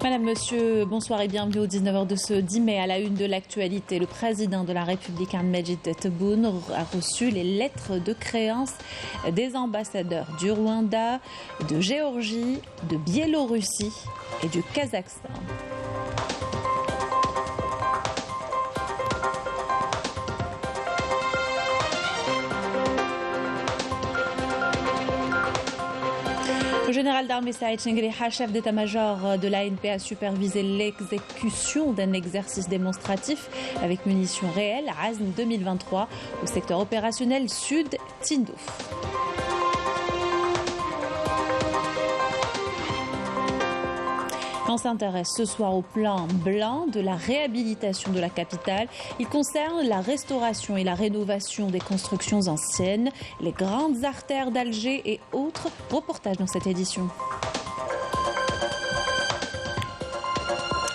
Madame, Monsieur, bonsoir et bienvenue au 19h de ce 10 mai. À la une de l'actualité, le président de la République, Ahmed Tebboune, a reçu les lettres de créance des ambassadeurs du Rwanda, de Géorgie, de Biélorussie et du Kazakhstan. Le général d'armée Saïd Chengriha, chef d'état-major de l'ANP, a supervisé l'exécution d'un exercice démonstratif avec munitions réelles à Azn 2023 au secteur opérationnel sud Tindouf. On s'intéresse ce soir au plan blanc de la réhabilitation de la capitale. Il concerne la restauration et la rénovation des constructions anciennes, les grandes artères d'Alger et autres. Reportages dans cette édition.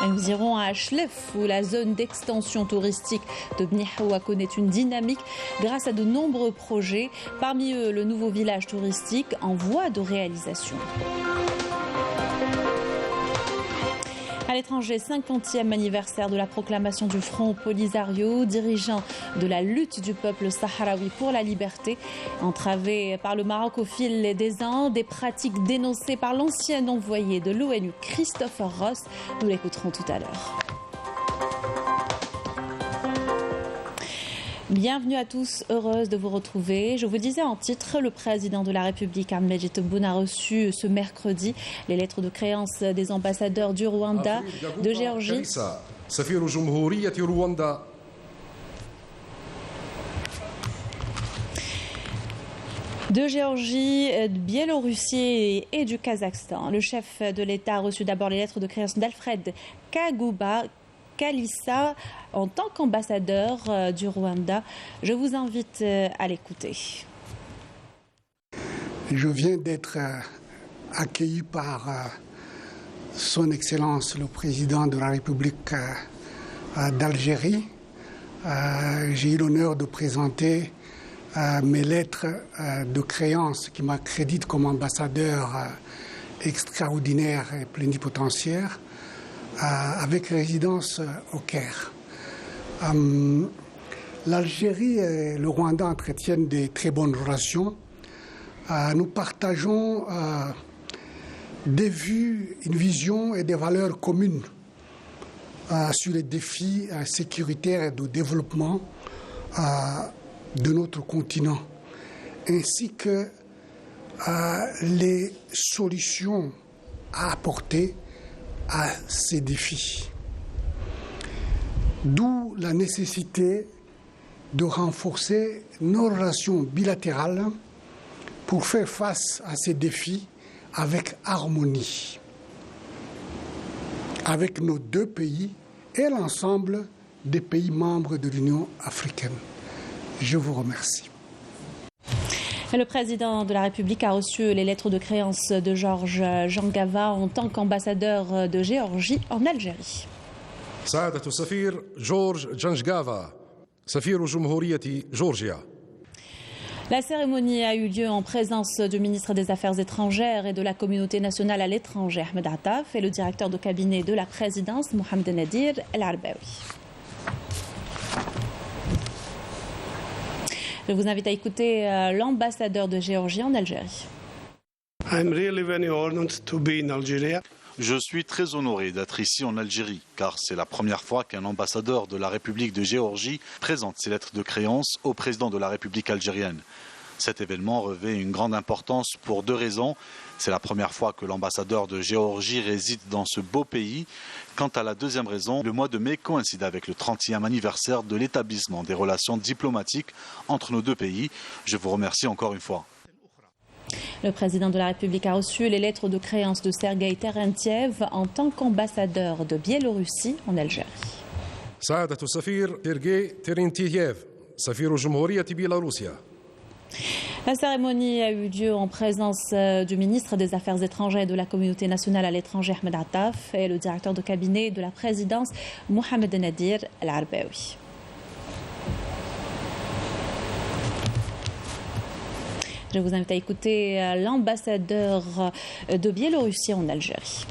Et nous irons à Achlef, où la zone d'extension touristique de Bnihaoua connaît une dynamique grâce à de nombreux projets. Parmi eux, le nouveau village touristique en voie de réalisation. À l'étranger, 50e anniversaire de la proclamation du Front Polisario, dirigeant de la lutte du peuple sahraoui pour la liberté, entravé par le Maroc au fil des ans, des pratiques dénoncées par l'ancien envoyé de l'ONU, Christopher Ross. Nous l'écouterons tout à l'heure. Bienvenue à tous, heureuse de vous retrouver. Je vous disais en titre, le président de la République, Ahmed Tebboune, a reçu ce mercredi les lettres de créance des ambassadeurs du Rwanda, de Géorgie. De Géorgie, de Biélorussie et du Kazakhstan. Le chef de l'État a reçu d'abord les lettres de créance d'Alfred Kaguba Kalissa en tant qu'ambassadeur du Rwanda. Je vous invite à l'écouter. Je viens d'être accueilli par son Excellence le Président de la République d'Algérie. J'ai eu l'honneur de présenter mes lettres de créance qui m'accréditent comme ambassadeur extraordinaire et plénipotentiaire avec résidence au Caire. L'Algérie et le Rwanda entretiennent de très bonnes relations. Nous partageons des vues, une vision et des valeurs communes sur les défis sécuritaires et de développement de notre continent, ainsi que les solutions à apporter à ces défis. D'où la nécessité de renforcer nos relations bilatérales pour faire face à ces défis avec harmonie, avec nos deux pays et l'ensemble des pays membres de l'Union africaine. Je vous remercie. Le président de la République a reçu les lettres de créance de Georges Jangava en tant qu'ambassadeur de Géorgie en Algérie. سعادة السفير جورج جنجافا سفير جمهورية جورجيا. La cérémonie a eu lieu en présence du ministre des Affaires étrangères et de la communauté nationale à l'étranger, Ahmed Attaf, et le directeur de cabinet de la présidence, Mohamed Nadir El Arbaoui. Je vous invite à écouter l'ambassadeur de Géorgie en Algérie. Je suis très honoré d'être ici en Algérie, car c'est la première fois qu'un ambassadeur de la République de Géorgie présente ses lettres de créance au président de la République algérienne. Cet événement revêt une grande importance pour deux raisons. C'est la première fois que l'ambassadeur de Géorgie réside dans ce beau pays. Quant à la deuxième raison, le mois de mai coïncide avec le 30e anniversaire de l'établissement des relations diplomatiques entre nos deux pays. Je vous remercie encore une fois. Le président de la République a reçu les lettres de créance de Sergueï Terentiev en tant qu'ambassadeur de Biélorussie en Algérie. سعادة السفير سيرجي تيرنتييف سفير جمهورية بيلاروسيا. La cérémonie a eu lieu en présence du ministre des Affaires étrangères et de la communauté nationale à l'étranger, Ahmed Attaf, et le directeur de cabinet de la présidence, Mohamed Nadir El Arbaoui. Je vous invite à écouter l'ambassadeur de Biélorussie en Algérie.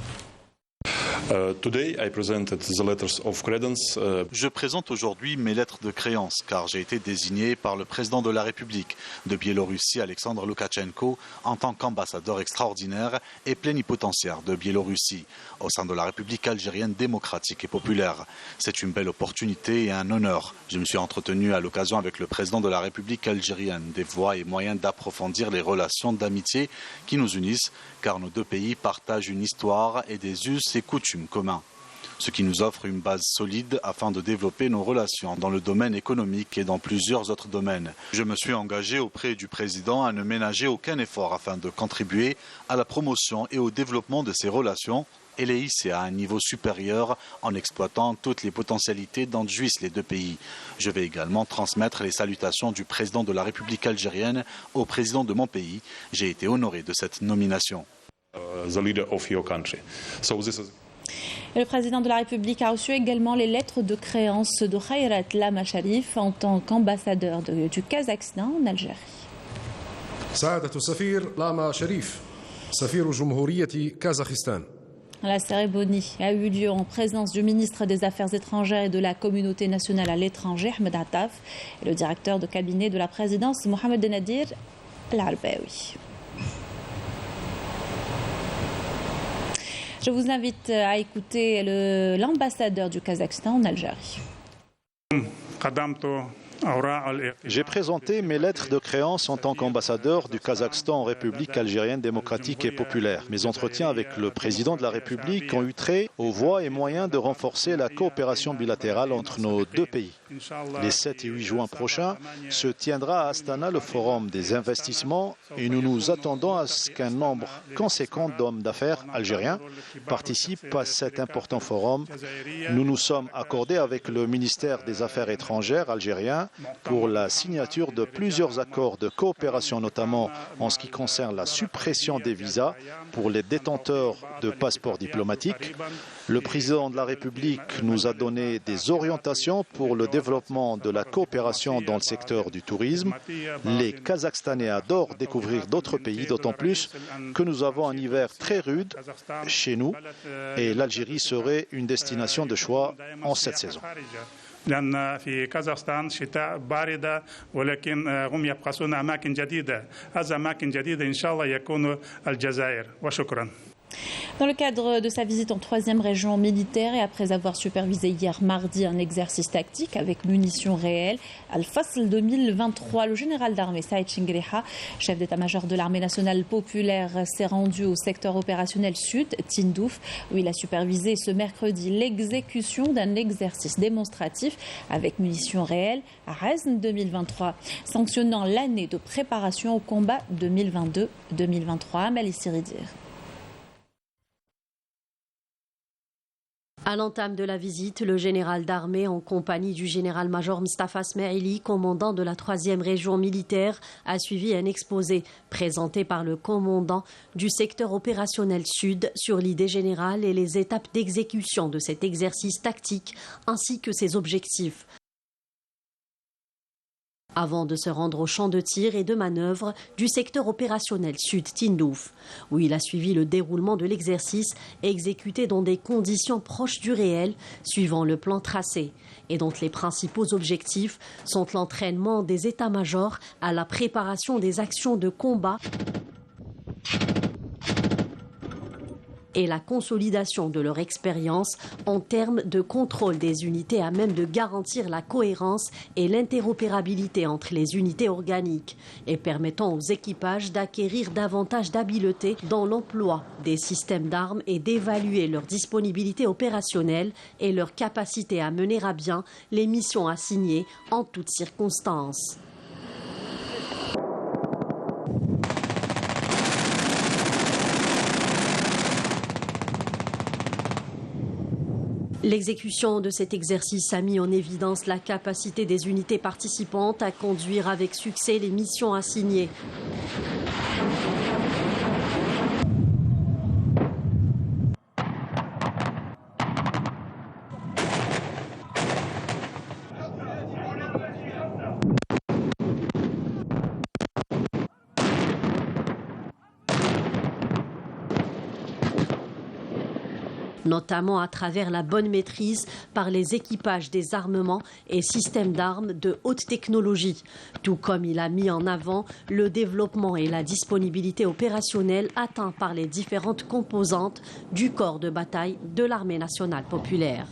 Today I presented the letters of credence. Je présente aujourd'hui mes lettres de créance car j'ai été désigné par le président de la République de Biélorussie, Alexandre Loukachenko, en tant qu'ambassadeur extraordinaire et plénipotentiaire de Biélorussie au sein de la République algérienne démocratique et populaire. C'est une belle opportunité et un honneur. Je me suis entretenu à l'occasion avec le président de la République algérienne des voies et moyens d'approfondir les relations d'amitié qui nous unissent car nos deux pays partagent une histoire et des us et coutumes communs, ce qui nous offre une base solide afin de développer nos relations dans le domaine économique et dans plusieurs autres domaines. Je me suis engagé auprès du président à ne ménager aucun effort afin de contribuer à la promotion et au développement de ces relations et les hisser à un niveau supérieur en exploitant toutes les potentialités dont jouissent les deux pays. Je vais également transmettre les salutations du président de la République algérienne au président de mon pays. J'ai été honoré de cette nomination. The leader of your country. So this is... Le président de la République a reçu également les lettres de créance de Khayrat Lama Sharif en tant qu'ambassadeur du Kazakhstan en Algérie. سعادة السفير لاما شريف سفير جمهورية كازاخستان. La cérémonie a eu lieu en présence du ministre des Affaires étrangères et de la communauté nationale à l'étranger, Ahmed Attaf, et le directeur de cabinet de la présidence, Mohamed Nadir Al-Arbaoui. Je vous invite à écouter l'ambassadeur du Kazakhstan en Algérie. J'ai présenté mes lettres de créance en tant qu'ambassadeur du Kazakhstan en République algérienne démocratique et populaire. Mes entretiens avec le président de la République ont eu trait aux voies et moyens de renforcer la coopération bilatérale entre nos deux pays. Les 7 et 8 juin prochains se tiendra à Astana le forum des investissements et nous nous attendons à ce qu'un nombre conséquent d'hommes d'affaires algériens participent à cet important forum. Nous nous sommes accordés avec le ministère des Affaires étrangères algérien pour la signature de plusieurs accords de coopération, notamment en ce qui concerne la suppression des visas pour les détenteurs de passeports diplomatiques. Le président de la République nous a donné des orientations pour le développement de la coopération dans le secteur du tourisme. Les Kazakhstanais adorent découvrir d'autres pays, d'autant plus que nous avons un hiver très rude chez nous et l'Algérie serait une destination de choix en cette saison. لأن في كازاخستان شتاء باردة ولكن هم يبحثون أماكن جديدة. هذا أماكن جديدة إن شاء الله يكون الجزائر وشكرا. Dans le cadre de sa visite en 3e région militaire et après avoir supervisé hier mardi un exercice tactique avec munitions réelles, Al-Fasl 2023, le général d'armée Saïd Chingriha, chef d'état-major de l'armée nationale populaire, s'est rendu au secteur opérationnel sud, Tindouf, où il a supervisé ce mercredi l'exécution d'un exercice démonstratif avec munitions réelles à Rezn 2023, sanctionnant l'année de préparation au combat 2022-2023. Amélie Siridir. À l'entame de la visite, le général d'armée, en compagnie du général-major Mustafa Smaili, commandant de la 3e région militaire, a suivi un exposé présenté par le commandant du secteur opérationnel sud sur l'idée générale et les étapes d'exécution de cet exercice tactique ainsi que ses objectifs. Avant de se rendre au champ de tir et de manœuvre du secteur opérationnel sud Tindouf, où il a suivi le déroulement de l'exercice exécuté dans des conditions proches du réel, suivant le plan tracé, et dont les principaux objectifs sont l'entraînement des états-majors à la préparation des actions de combat et la consolidation de leur expérience en termes de contrôle des unités à même de garantir la cohérence et l'interopérabilité entre les unités organiques et permettant aux équipages d'acquérir davantage d'habileté dans l'emploi des systèmes d'armes et d'évaluer leur disponibilité opérationnelle et leur capacité à mener à bien les missions assignées en toutes circonstances. L'exécution de cet exercice a mis en évidence la capacité des unités participantes à conduire avec succès les missions assignées. notamment à travers la bonne maîtrise par les équipages des armements et systèmes d'armes de haute technologie, tout comme il a mis en avant le développement et la disponibilité opérationnelle atteint par les différentes composantes du corps de bataille de l'armée nationale populaire.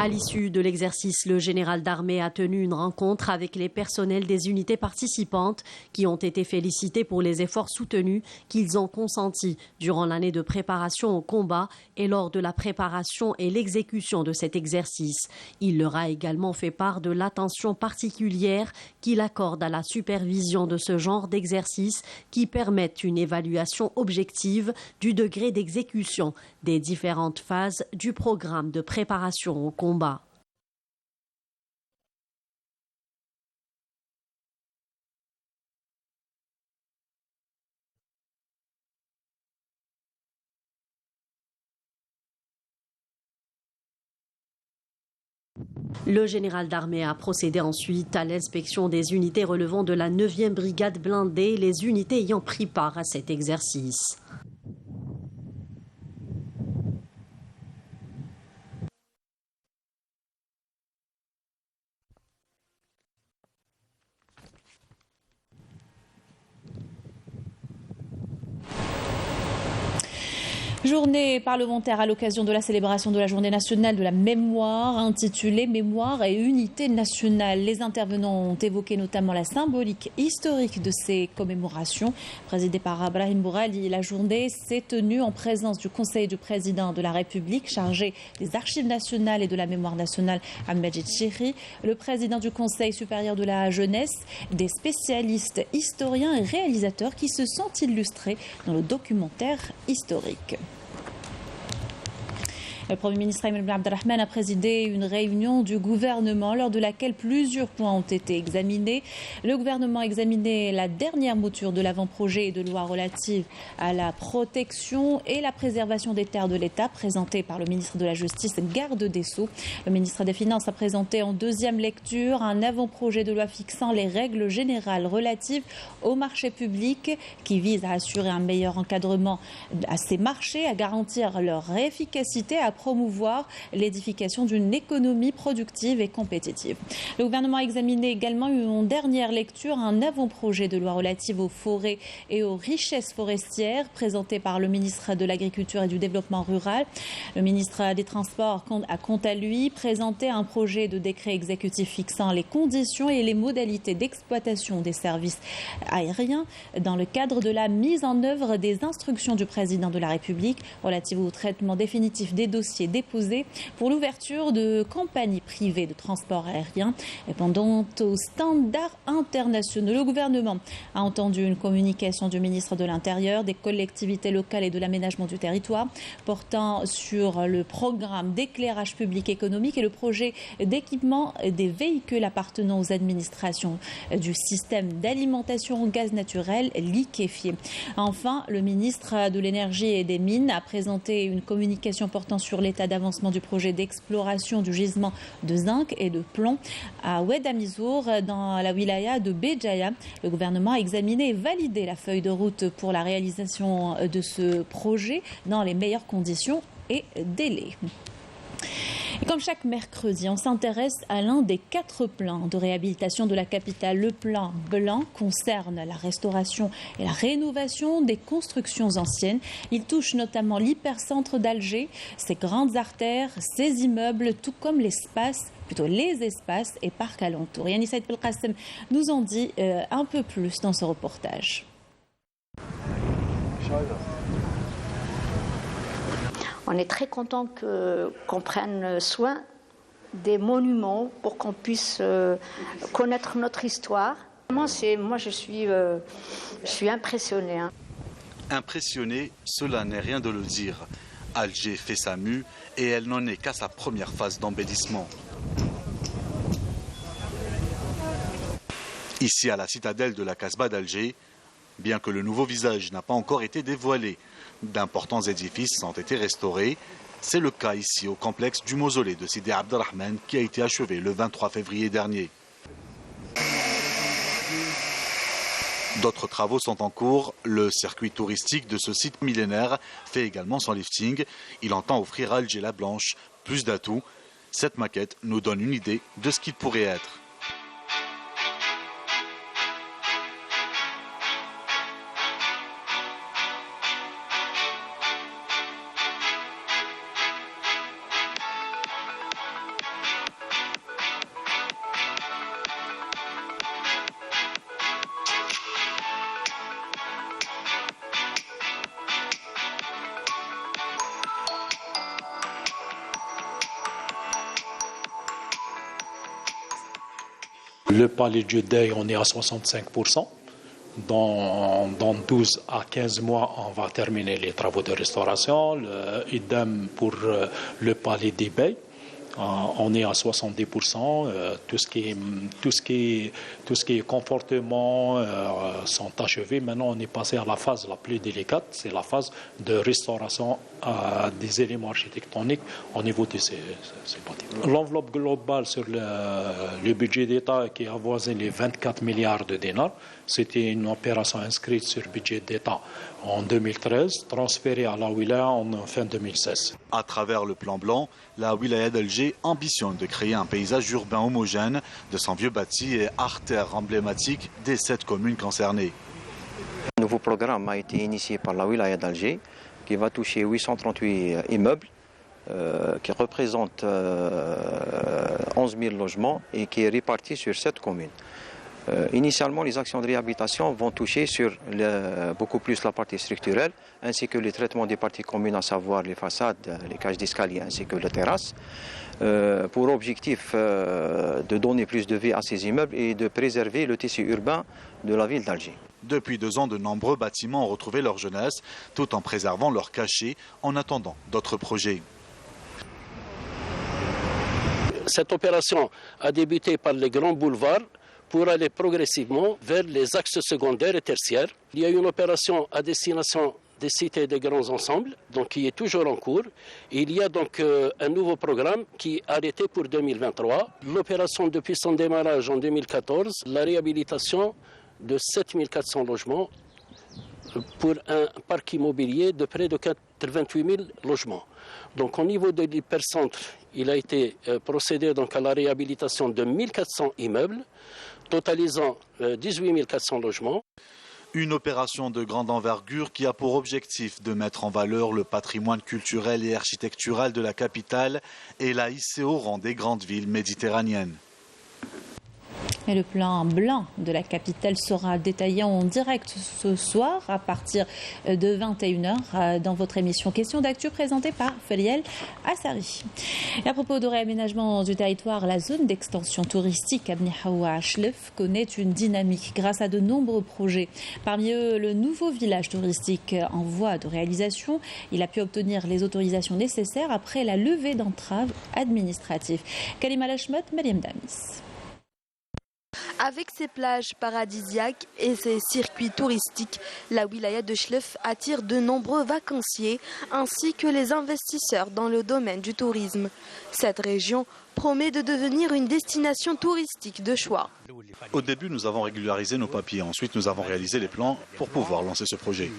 À l'issue de l'exercice, le général d'armée a tenu une rencontre avec les personnels des unités participantes qui ont été félicités pour les efforts soutenus qu'ils ont consentis durant l'année de préparation au combat et lors de la préparation et l'exécution de cet exercice. Il leur a également fait part de l'attention particulière qu'il accorde à la supervision de ce genre d'exercice qui permettent une évaluation objective du degré d'exécution des différentes phases du programme de préparation au combat. Le général d'armée a procédé ensuite à l'inspection des unités relevant de la 9e brigade blindée, les unités ayant pris part à cet exercice. Journée parlementaire à l'occasion de la célébration de la journée nationale de la mémoire, intitulée Mémoire et unité nationale. Les intervenants ont évoqué notamment la symbolique historique de ces commémorations. Présidée par Brahim Bourali, la journée s'est tenue en présence du Conseil du président de la République, chargé des archives nationales et de la mémoire nationale, Ahmed Chiri, le président du Conseil supérieur de la jeunesse, des spécialistes, historiens et réalisateurs qui se sont illustrés dans le documentaire historique. Le Premier ministre Ayman Ben Abdelrahman a présidé une réunion du gouvernement lors de laquelle plusieurs points ont été examinés. Le gouvernement a examiné la dernière mouture de l'avant-projet de loi relative à la protection et la préservation des terres de l'État, présenté par le ministre de la Justice, garde des Sceaux. Le ministre des Finances a présenté en deuxième lecture un avant-projet de loi fixant les règles générales relatives aux marchés publics qui vise à assurer un meilleur encadrement à ces marchés, à garantir leur efficacité, à promouvoir l'édification d'une économie productive et compétitive. Le gouvernement a examiné également en dernière lecture un avant-projet de loi relative aux forêts et aux richesses forestières présenté par le ministre de l'Agriculture et du Développement rural. Le ministre des Transports a quant à lui présenté un projet de décret exécutif fixant les conditions et les modalités d'exploitation des services aériens dans le cadre de la mise en œuvre des instructions du président de la République relatives au traitement définitif des dossiers déposés pour l'ouverture de compagnies privées de transport aérien répondant aux standards internationaux. Le gouvernement a entendu une communication du ministre de l'Intérieur, des collectivités locales et de l'aménagement du territoire portant sur le programme d'éclairage public économique et le projet d'équipement des véhicules appartenant aux administrations du système d'alimentation au gaz naturel liquéfié. Enfin, le ministre de l'Énergie et des Mines a présenté une communication portant sur l'état d'avancement du projet d'exploration du gisement de zinc et de plomb à Oued Amizour dans la wilaya de Béjaïa. Le gouvernement a examiné et validé la feuille de route pour la réalisation de ce projet dans les meilleures conditions et délais. Et comme chaque mercredi, on s'intéresse à l'un des 4 plans de réhabilitation de la capitale. Le plan blanc concerne la restauration et la rénovation des constructions anciennes. Il touche notamment l'hypercentre d'Alger, ses grandes artères, ses immeubles, tout comme les espaces et parcs alentours. Yannis Saïd Belkacem nous en dit un peu plus dans ce reportage. On est très content qu'on prenne soin des monuments pour qu'on puisse connaître notre histoire. Moi, je suis impressionnée. Impressionnée, cela n'est rien de le dire. Alger fait sa mue et elle n'en est qu'à sa première phase d'embellissement. Ici, à la citadelle de la Casbah d'Alger, bien que le nouveau visage n'a pas encore été dévoilé, d'importants édifices ont été restaurés. C'est le cas ici au complexe du mausolée de Sidi Abdelrahman qui a été achevé le 23 février dernier. D'autres travaux sont en cours. Le circuit touristique de ce site millénaire fait également son lifting. Il entend offrir à Alger la Blanche plus d'atouts. Cette maquette nous donne une idée de ce qu'il pourrait être. Le palais de Deuil, on est à 65%. Dans 12 à 15 mois, on va terminer les travaux de restauration. Idem pour le palais des Bey. On est à 70%. Tout ce qui est comportement sont achevés. Maintenant, on est passé à la phase la plus délicate. C'est la phase de restauration des éléments architectoniques au niveau de ces bâtiments. L'enveloppe globale sur le budget d'État qui avoisine les 24 milliards de dinars, c'était une opération inscrite sur le budget d'État en 2013, transférée à la wilaya en fin 2016. À travers le plan blanc, la wilaya d'Alger ambitionne de créer un paysage urbain homogène de son vieux bâti et artères emblématiques des 7 communes concernées. Un nouveau programme a été initié par la wilaya d'Alger qui va toucher 838 immeubles qui représentent 11 000 logements et qui est réparti sur 7 communes. Initialement, les actions de réhabilitation vont toucher sur beaucoup plus la partie structurelle, ainsi que le traitement des parties communes, à savoir les façades, les cages d'escalier, ainsi que les terrasses, pour objectif de donner plus de vie à ces immeubles et de préserver le tissu urbain de la ville d'Alger. Depuis 2 ans, de nombreux bâtiments ont retrouvé leur jeunesse, tout en préservant leur cachet, en attendant d'autres projets. Cette opération a débuté par les grands boulevards, pour aller progressivement vers les axes secondaires et tertiaires. Il y a une opération à destination des cités et des grands ensembles, donc qui est toujours en cours. Il y a donc un nouveau programme qui est arrêté pour 2023. L'opération depuis son démarrage en 2014, la réhabilitation de 7400 logements pour un parc immobilier de près de 28 000 logements. Donc au niveau de l'hypercentre, il a été procédé donc à la réhabilitation de 1400 immeubles, totalisant 18 400 logements. Une opération de grande envergure qui a pour objectif de mettre en valeur le patrimoine culturel et architectural de la capitale et la hisser au rang des grandes villes méditerranéennes. Et le plan blanc de la capitale sera détaillé en direct ce soir à partir de 21h dans votre émission Question d'actu présentée par Feriel Assari. Et à propos de réaménagement du territoire, la zone d'extension touristique à Bni Hawa Chlef connaît une dynamique grâce à de nombreux projets. Parmi eux, le nouveau village touristique en voie de réalisation. Il a pu obtenir les autorisations nécessaires après la levée d'entraves administratives. Kalima Lachmot, Mariam Damis. Avec ses plages paradisiaques et ses circuits touristiques, la wilaya de Chlef attire de nombreux vacanciers ainsi que les investisseurs dans le domaine du tourisme. Cette région promet de devenir une destination touristique de choix. Au début, nous avons régularisé nos papiers. Ensuite, nous avons réalisé les plans pour pouvoir lancer ce projet.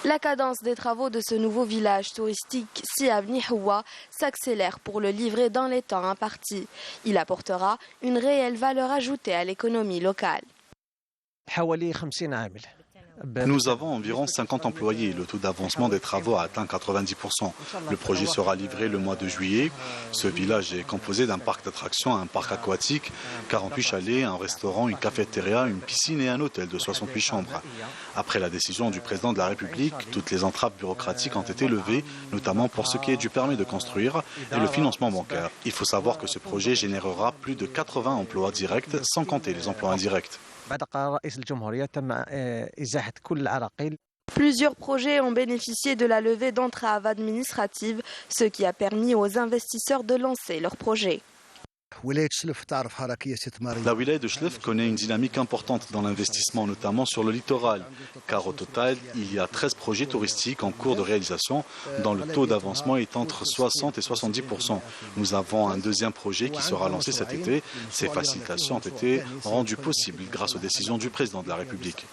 La cadence des travaux de ce nouveau village touristique, si à Bni Hawa, s'accélère pour le livrer dans les temps impartis. Il apportera une réelle valeur ajoutée à l'économie locale. Nous avons environ 50 employés. Le taux d'avancement des travaux a atteint 90%. Le projet sera livré le mois de juillet. Ce village est composé d'un parc d'attractions, un parc aquatique, 48 chalets, un restaurant, une cafétéria, une piscine et un hôtel de 68 chambres. Après la décision du président de la République, toutes les entraves bureaucratiques ont été levées, notamment pour ce qui est du permis de construire et le financement bancaire. Il faut savoir que ce projet générera plus de 80 emplois directs, sans compter les emplois indirects. Plusieurs projets ont bénéficié de la levée d'entraves administratives, ce qui a permis aux investisseurs de lancer leurs projets. La wilaya de Chlef connaît une dynamique importante dans l'investissement, notamment sur le littoral, car au total, il y a 13 projets touristiques en cours de réalisation, dont le taux d'avancement est entre 60 et 70%. Nous avons un deuxième projet qui sera lancé cet été. Ces facilitations ont été rendues possibles grâce aux décisions du président de la République.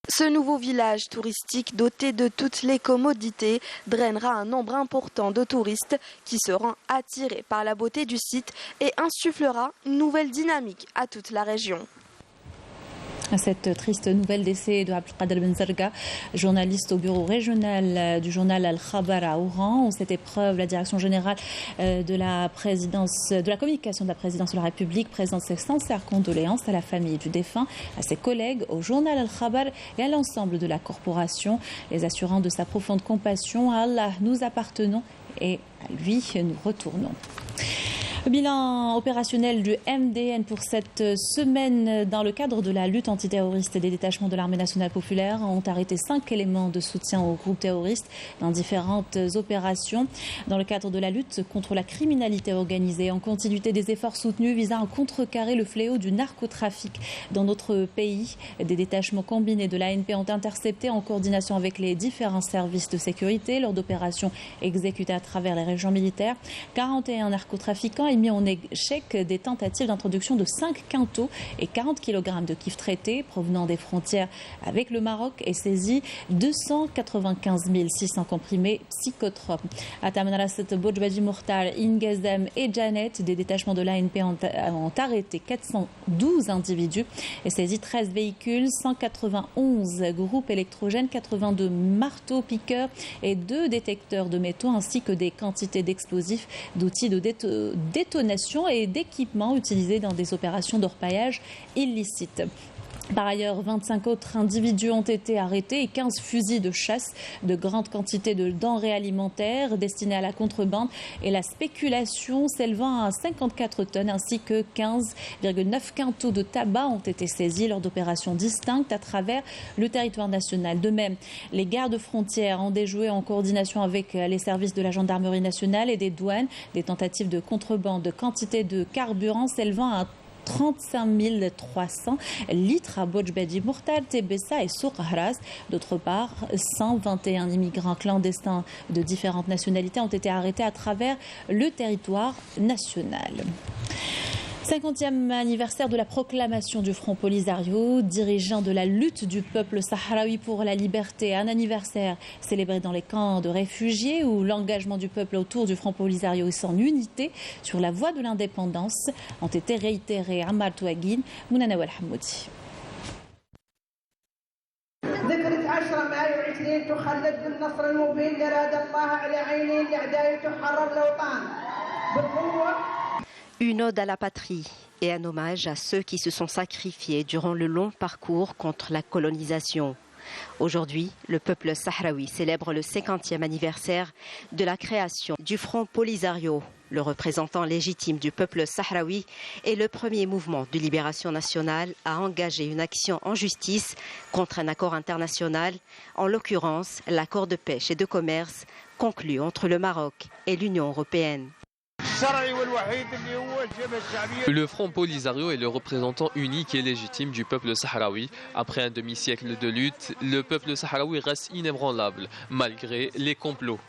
Ce nouveau village touristique doté de toutes les commodités drainera un nombre important de touristes qui seront attirés par la beauté du site et insufflera une nouvelle dynamique à toute la région. Cette triste nouvelle décès de Abdelkader Ben Zarga, journaliste au bureau régional du journal Al-Khabar à Oran. En cette épreuve, la direction générale de la communication de la présidence de la République présente ses sincères condoléances à la famille du défunt, à ses collègues, au journal Al-Khabar et à l'ensemble de la corporation, les assurant de sa profonde compassion. À Allah, nous appartenons et à lui, nous retournons. Le bilan opérationnel du MDN pour cette semaine dans le cadre de la lutte antiterroriste des détachements de l'armée nationale populaire ont arrêté 5 éléments de soutien aux groupes terroristes dans différentes opérations. Dans le cadre de la lutte contre la criminalité organisée, en continuité des efforts soutenus visant à contrecarrer le fléau du narcotrafic dans notre pays, des détachements combinés de l'ANP ont intercepté en coordination avec les différents services de sécurité lors d'opérations exécutées à travers les régions militaires. 41 narcotrafiquants et mis en échec des tentatives d'introduction de 5 quintaux et 40 kg de kiff traités provenant des frontières avec le Maroc et saisi 295 600 comprimés psychotropes. À Tamanrasset, Bojbadji Mourtar, Ingazem et Janet, des détachements de l'ANP ont arrêté 412 individus et saisi 13 véhicules, 191 groupes électrogènes, 82 marteaux-piqueurs et 2 détecteurs de métaux ainsi que des quantités d'explosifs, d'outils de détonation et d'équipements utilisés dans des opérations d'orpaillage illicites. Par ailleurs, 25 autres individus ont été arrêtés et 15 fusils de chasse, de grandes quantités de denrées alimentaires destinées à la contrebande et la spéculation s'élevant à 54 tonnes ainsi que 15,9 quintaux de tabac ont été saisis lors d'opérations distinctes à travers le territoire national. De même, les gardes frontières ont déjoué en coordination avec les services de la gendarmerie nationale et des douanes des tentatives de contrebande de quantités de carburant s'élevant à 35 300 litres à Bojbadji Mourtar, Tebessa et Souk Haras. D'autre part, 121 immigrants clandestins de différentes nationalités ont été arrêtés à travers le territoire national. 50e anniversaire de la proclamation du Front Polisario, dirigeant de la lutte du peuple sahraoui pour la liberté. Un anniversaire célébré dans les camps de réfugiés où l'engagement du peuple autour du Front Polisario et son unité sur la voie de l'indépendance ont été réitérés. Ammar Touaguine, Mounana Walhamoudi. ذكرى 10 مايو 20 تخلد بالنصر المبين لراد الله على عينين لأعداء تحرر الأوطان بالقوة. Une ode à la patrie et un hommage à ceux qui se sont sacrifiés durant le long parcours contre la colonisation. Aujourd'hui, le peuple sahraoui célèbre le 50e anniversaire de la création du Front Polisario, le représentant légitime du peuple sahraoui et le premier mouvement de libération nationale à engager une action en justice contre un accord international, en l'occurrence l'accord de pêche et de commerce conclu entre le Maroc et l'Union européenne. Le Front Polisario est le représentant unique et légitime du peuple sahraoui. Après un demi-siècle de lutte, le peuple sahraoui reste inébranlable, malgré les complots.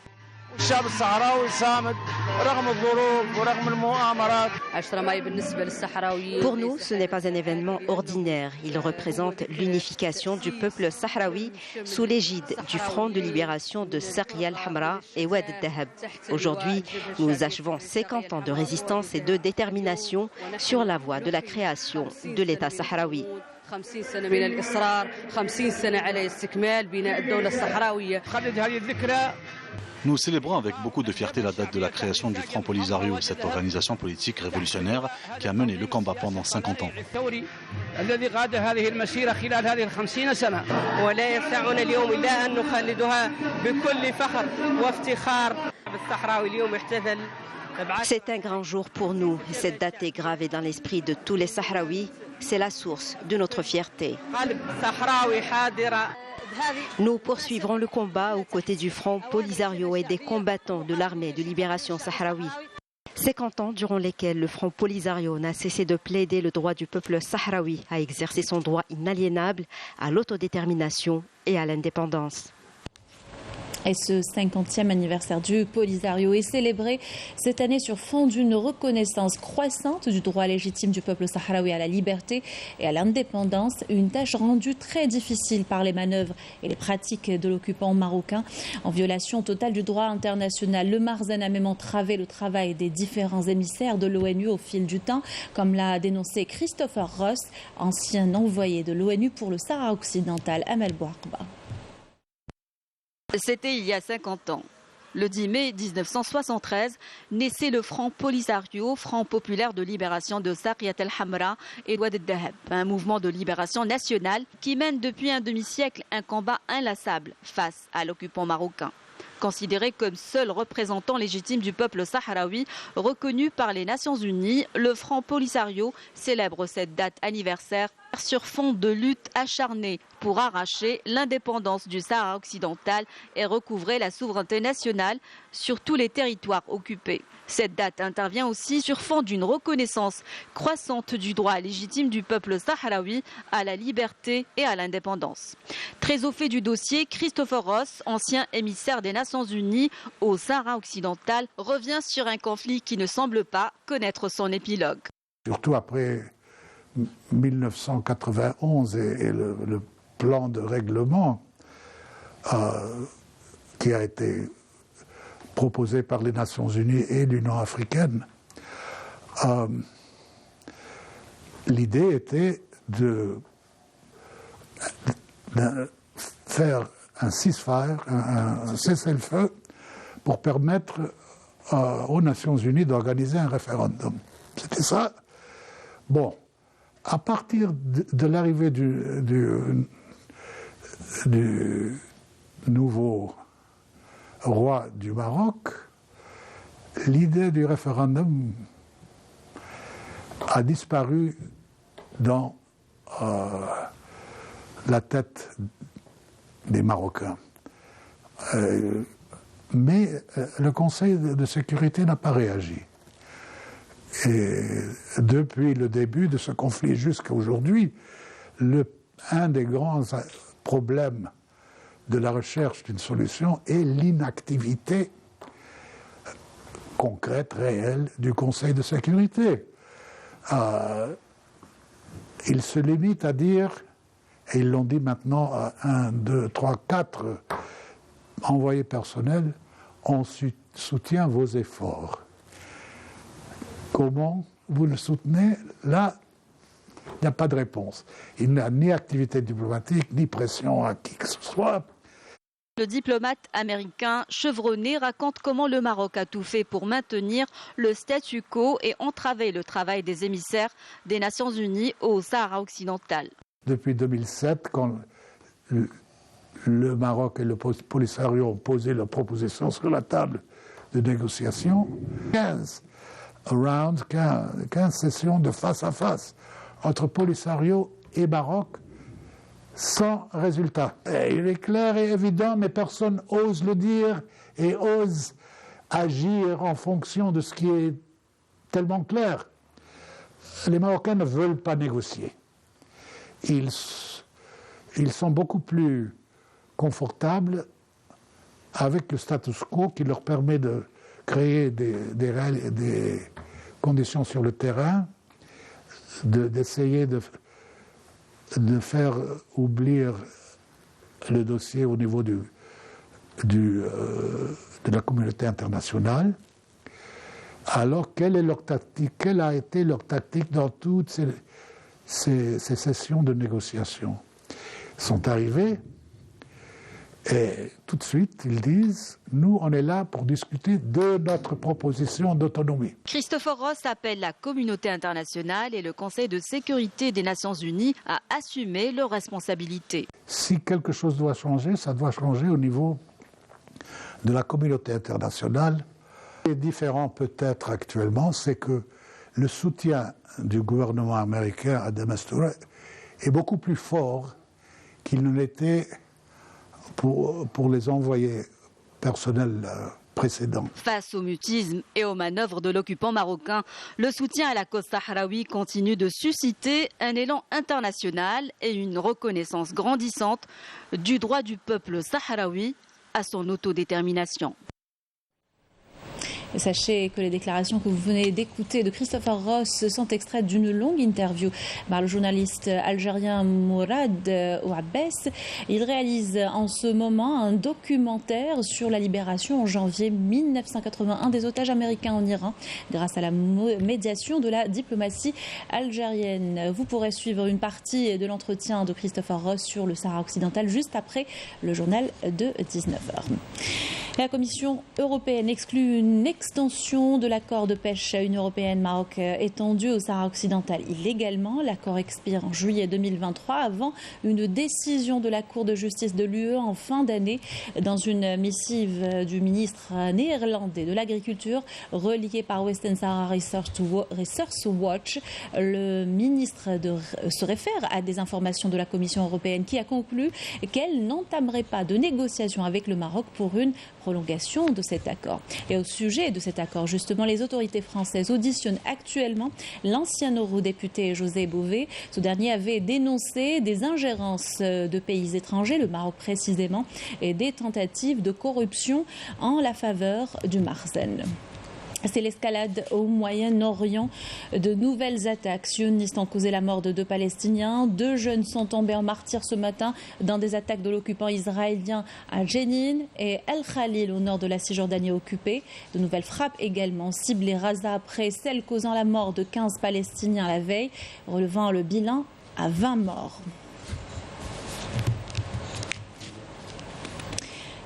Pour nous, ce n'est pas un événement ordinaire. Il représente l'unification du peuple sahraoui sous l'égide du Front de libération de Sarya al-Hamra et Wad al-Dahab. Aujourd'hui, nous achevons 50 ans de résistance et de détermination sur la voie de la création de l'État sahraoui. Nous célébrons avec beaucoup de fierté la date de la création du Front Polisario, cette organisation politique révolutionnaire qui a mené le combat pendant 50 ans. C'est un grand jour pour nous et cette date est gravée dans l'esprit de tous les Sahraouis. C'est la source de notre fierté. Nous poursuivrons le combat aux côtés du Front Polisario et des combattants de l'armée de libération sahraoui. 50 ans durant lesquels le Front Polisario n'a cessé de plaider le droit du peuple sahraoui à exercer son droit inaliénable à l'autodétermination et à l'indépendance. Et ce 50e anniversaire du Polisario est célébré cette année sur fond d'une reconnaissance croissante du droit légitime du peuple sahraoui à la liberté et à l'indépendance, une tâche rendue très difficile par les manœuvres et les pratiques de l'occupant marocain. En violation totale du droit international, le Marzan a même entravé le travail des différents émissaires de l'ONU au fil du temps, comme l'a dénoncé Christopher Ross, ancien envoyé de l'ONU pour le Sahara occidental. Amel Bouakba. C'était il y a 50 ans. Le 10 mai 1973, naissait le Front Polisario, Front populaire de libération de Sarya al-Hamra et Wad al-Dahab, un mouvement de libération nationale qui mène depuis un demi-siècle un combat inlassable face à l'occupant marocain. Considéré comme seul représentant légitime du peuple sahraoui, reconnu par les Nations Unies, le Front Polisario célèbre cette date anniversaire sur fond de lutte acharnée pour arracher l'indépendance du Sahara occidental et recouvrer la souveraineté nationale sur tous les territoires occupés. Cette date intervient aussi sur fond d'une reconnaissance croissante du droit légitime du peuple sahraoui à la liberté et à l'indépendance. Très au fait du dossier, Christopher Ross, ancien émissaire des Nations Unies au Sahara occidental, revient sur un conflit qui ne semble pas connaître son épilogue. Surtout après 1991 et le plan de règlement qui a été proposé par les Nations Unies et l'Union africaine, l'idée était de faire un ceasefire, un cessez-le-feu, pour permettre aux Nations Unies d'organiser un référendum. C'était ça. Bon, à partir de l'arrivée du nouveau roi du Maroc, l'idée du référendum a disparu dans la tête des Marocains. Mais le Conseil de sécurité n'a pas réagi. Et depuis le début de ce conflit jusqu'à aujourd'hui, un des grands problèmes de la recherche d'une solution est l'inactivité concrète, réelle du Conseil de sécurité. ils se limitent à dire, et ils l'ont dit maintenant à 1, 2, 3, 4 envoyés personnels, on soutient vos efforts. Comment vous le soutenez? Là, il n'y a pas de réponse. Il n'y a ni activité diplomatique, ni pression à qui que ce soit. Le diplomate américain chevronné raconte comment le Maroc a tout fait pour maintenir le statu quo et entraver le travail des émissaires des Nations Unies au Sahara occidental. Depuis 2007, quand le Maroc et le Polisario ont posé leurs propositions sur la table de négociation, 15 sessions de face à face entre Polisario et Maroc, sans résultat. Et il est clair et évident, mais personne n'ose le dire et ose agir en fonction de ce qui est tellement clair. Les Marocains ne veulent pas négocier. Ils sont beaucoup plus confortables avec le status quo qui leur permet de créer des conditions sur le terrain, d'essayer de faire oublier le dossier au niveau de la communauté internationale. Alors, quelle est leur tactique? Quelle a été leur tactique dans toutes ces sessions de négociation? Ils sont arrivés et tout de suite, ils disent « Nous, on est là pour discuter de notre proposition d'autonomie ». Christopher Ross appelle la communauté internationale et le Conseil de sécurité des Nations Unies à assumer leurs responsabilités. Si quelque chose doit changer, ça doit changer au niveau de la communauté internationale. Ce qui est différent peut-être actuellement, c'est que le soutien du gouvernement américain à de Mistura est beaucoup plus fort qu'il ne l'était pour les envoyés personnels précédents. Face au mutisme et aux manœuvres de l'occupant marocain, le soutien à la cause sahraoui continue de susciter un élan international et une reconnaissance grandissante du droit du peuple sahraoui à son autodétermination. Sachez que les déclarations que vous venez d'écouter de Christopher Ross sont extraites d'une longue interview par le journaliste algérien Mourad Ouabbès. Il réalise en ce moment un documentaire sur la libération en janvier 1981 des otages américains en Iran grâce à la médiation de la diplomatie algérienne. Vous pourrez suivre une partie de l'entretien de Christopher Ross sur le Sahara occidental juste après le journal de 19h. La Commission européenne exclut une extension de l'accord de pêche Union européenne-Maroc étendu au Sahara occidental illégalement. L'accord expire en juillet 2023 avant une décision de la Cour de justice de l'UE en fin d'année. Dans une missive du ministre néerlandais de l'Agriculture reliée par Western Sahara Research Watch, le ministre se réfère à des informations de la Commission européenne qui a conclu qu'elle n'entamerait pas de négociations avec le Maroc pour une prolongation de cet accord. Et au sujet de cet accord, justement, les autorités françaises auditionnent actuellement l'ancien eurodéputé José Bové. Ce dernier avait dénoncé des ingérences de pays étrangers, le Maroc précisément, et des tentatives de corruption en la faveur du Marzen. C'est l'escalade au Moyen-Orient. De nouvelles attaques sionistes ont causé la mort de 2 Palestiniens. 2 jeunes sont tombés en martyrs ce matin dans des attaques de l'occupant israélien à Jenin et El Khalil au nord de la Cisjordanie occupée. De nouvelles frappes également ciblées Raza après celles causant la mort de 15 Palestiniens la veille, relevant le bilan à 20 morts.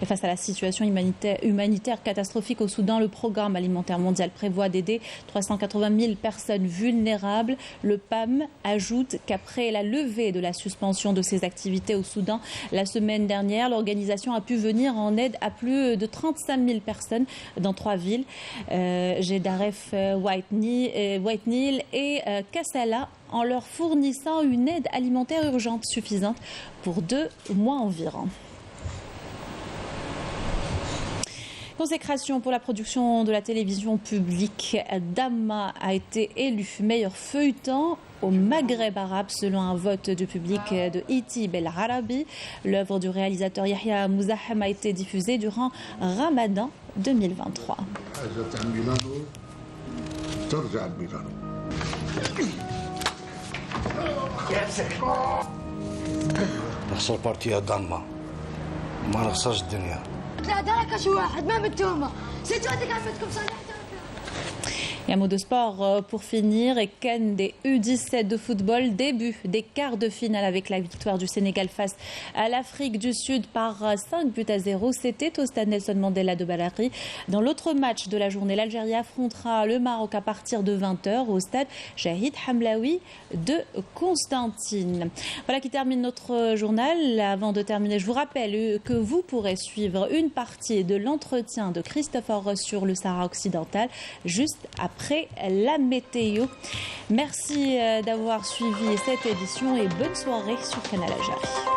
Et face à la situation humanitaire catastrophique au Soudan, le Programme alimentaire mondial prévoit d'aider 380 000 personnes vulnérables. Le PAM ajoute qu'après la levée de la suspension de ses activités au Soudan la semaine dernière, l'organisation a pu venir en aide à plus de 35 000 personnes dans 3 villes, Gedaref, White Nile et Kassala, en leur fournissant une aide alimentaire urgente suffisante pour 2 mois environ. Consécration pour la production de la télévision publique. Dama a été élu meilleur feuilleton au Maghreb arabe selon un vote du public de Iti Bel Arabi. L'œuvre du réalisateur Yahya Mouzahem a été diffusée durant Ramadan 2023. نخسر بارتية ضامة ما نخسرش الدنيا. لا درك شي واحد ما بالتهمة سيتواتك عمتكم صالح. Et un mot de sport pour finir. Et Cannes des U17 de football, début des quarts de finale avec la victoire du Sénégal face à l'Afrique du Sud par 5-0. C'était au stade Nelson Mandela de Balakhri. Dans l'autre match de la journée, l'Algérie affrontera le Maroc à partir de 20h au stade Shahid Hamlaoui de Constantine. Voilà qui termine notre journal. Avant de terminer, je vous rappelle que vous pourrez suivre une partie de l'entretien de Christopher Ross sur le Sahara occidental juste après la météo. Merci d'avoir suivi cette édition et bonne soirée sur Canal Algérie.